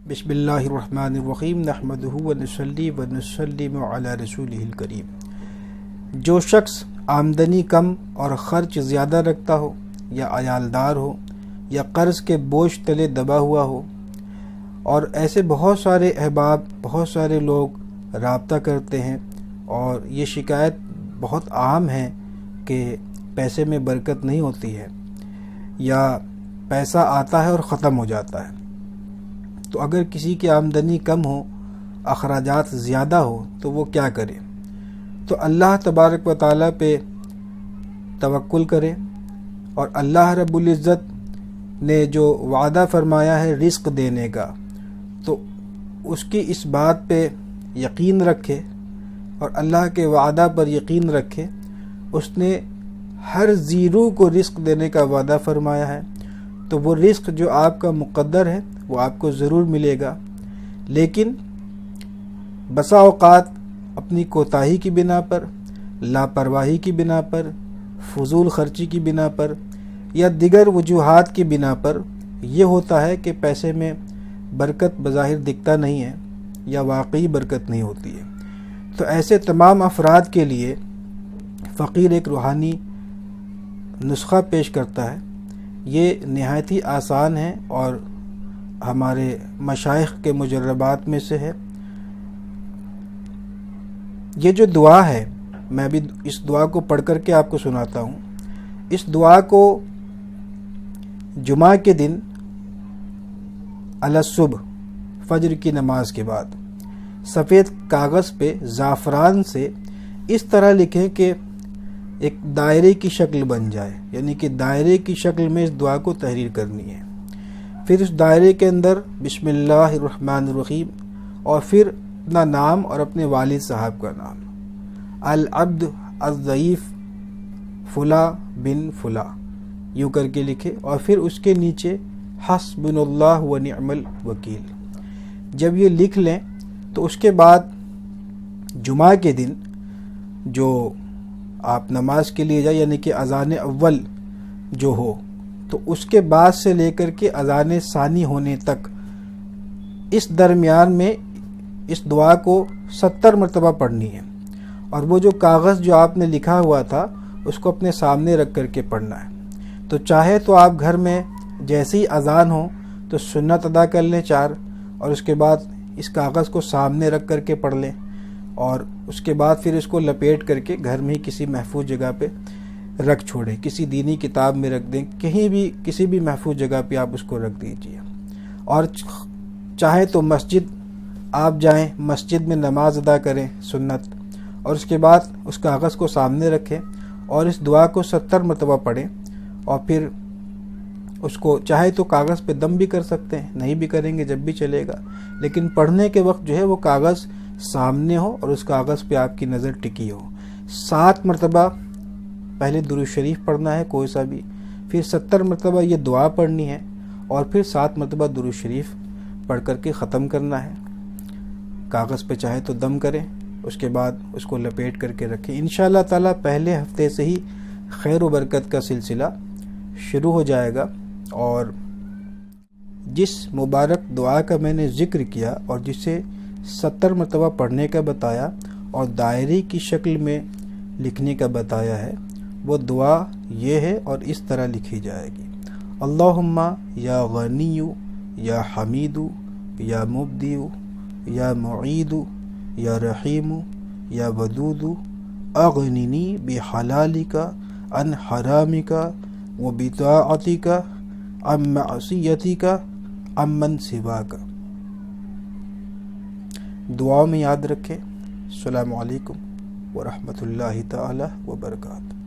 بسم اللہ الرحمن الرحیم نحمدہ ونصلی ونسلم علی رسولہ الکریم۔ جو شخص آمدنی کم اور خرچ زیادہ رکھتا ہو یا عیالدار ہو یا قرض کے بوجھ تلے دبا ہوا ہو، اور ایسے بہت سارے احباب، بہت سارے لوگ رابطہ کرتے ہیں اور یہ شکایت بہت عام ہے کہ پیسے میں برکت نہیں ہوتی ہے یا پیسہ آتا ہے اور ختم ہو جاتا ہے۔ تو اگر کسی کی آمدنی کم ہو، اخراجات زیادہ ہو تو وہ کیا کرے؟ تو اللہ تبارک و تعالیٰ پہ توکل کرے، اور اللہ رب العزت نے جو وعدہ فرمایا ہے رزق دینے کا، تو اس کی اس بات پہ یقین رکھے اور اللہ کے وعدہ پر یقین رکھے۔ اس نے ہر ذی روح کو رزق دینے کا وعدہ فرمایا ہے، تو وہ رزق جو آپ کا مقدر ہے وہ آپ کو ضرور ملے گا۔ لیکن بسا اوقات اپنی کوتاہی کی بنا پر، لاپرواہی کی بنا پر، فضول خرچی کی بنا پر یا دیگر وجوہات کی بنا پر یہ ہوتا ہے کہ پیسے میں برکت بظاہر دکھتا نہیں ہے یا واقعی برکت نہیں ہوتی ہے۔ تو ایسے تمام افراد کے لیے فقیر ایک روحانی نسخہ پیش کرتا ہے۔ یہ نہایت ہی آسان ہے اور ہمارے مشائخ کے مجربات میں سے ہے۔ یہ جو دعا ہے، میں بھی اس دعا کو پڑھ کر کے آپ کو سناتا ہوں۔ اس دعا کو جمعہ کے دن علی الصبح، فجر کی نماز کے بعد سفید کاغذ پہ زعفران سے اس طرح لکھیں کہ ایک دائرے کی شکل بن جائے، یعنی کہ دائرے کی شکل میں اس دعا کو تحریر کرنی ہے۔ پھر اس دائرے کے اندر بسم اللہ الرحمن الرحیم اور پھر اپنا نام اور اپنے والد صاحب کا نام، العبد الضعیف فلاں بن فلاں، یوں کر کے لکھے، اور پھر اس کے نیچے حسبنا اللہ ونعم الوکیل۔ جب یہ لکھ لیں تو اس کے بعد جمعہ کے دن جو آپ نماز کے لیے جائیں، یعنی کہ اذان اول جو ہو، تو اس کے بعد سے لے کر کے اذان ثانی ہونے تک اس درمیان میں اس دعا کو 70 مرتبہ پڑھنی ہے، اور وہ جو کاغذ جو آپ نے لکھا ہوا تھا اس کو اپنے سامنے رکھ کر کے پڑھنا ہے۔ تو چاہے تو آپ گھر میں جیسے ہی اذان ہو تو سنت ادا کر لیں 4، اور اس کے بعد اس کاغذ کو سامنے رکھ کر کے پڑھ لیں، اور اس کے بعد پھر اس کو لپیٹ کر کے گھر میں ہی کسی محفوظ جگہ پہ رکھ چھوڑیں، کسی دینی کتاب میں رکھ دیں، کہیں بھی کسی بھی محفوظ جگہ پہ آپ اس کو رکھ دیجئے۔ اور چاہے تو مسجد آپ جائیں، مسجد میں نماز ادا کریں سنت، اور اس کے بعد اس کاغذ کو سامنے رکھیں اور اس دعا کو 70 مرتبہ پڑھیں، اور پھر اس کو چاہے تو کاغذ پہ دم بھی کر سکتے ہیں، نہیں بھی کریں گے جب بھی چلے گا، لیکن پڑھنے کے وقت جو ہے وہ کاغذ سامنے ہو اور اس کاغذ پہ آپ کی نظر ٹکی ہو۔ 7 مرتبہ پہلے درود شریف پڑھنا ہے کوئی سا بھی، پھر 70 مرتبہ یہ دعا پڑھنی ہے، اور پھر 7 مرتبہ درود شریف پڑھ کر کے ختم کرنا ہے۔ کاغذ پہ چاہے تو دم کریں، اس کے بعد اس کو لپیٹ کر کے رکھیں۔ انشاءاللہ تعالی پہلے ہفتے سے ہی خیر و برکت کا سلسلہ شروع ہو جائے گا، اور جس مبارک دعا کا میں نے ذکر کیا اور جسے 70 مرتبہ پڑھنے کا بتایا اور دائرے کی شکل میں لکھنے کا بتایا ہے، وہ دعا یہ ہے اور اس طرح لکھی جائے گی: اللہم یا غنی یا حمید یا مبدی یا معید یا رحیم یا ودود اغننی بحلالک عن حرامک وبطاعتک عن معصیتک عمن سواک۔ دعاؤں میں یاد رکھیں۔ السلام علیکم ورحمۃ اللہ تعالی وبرکاتہ۔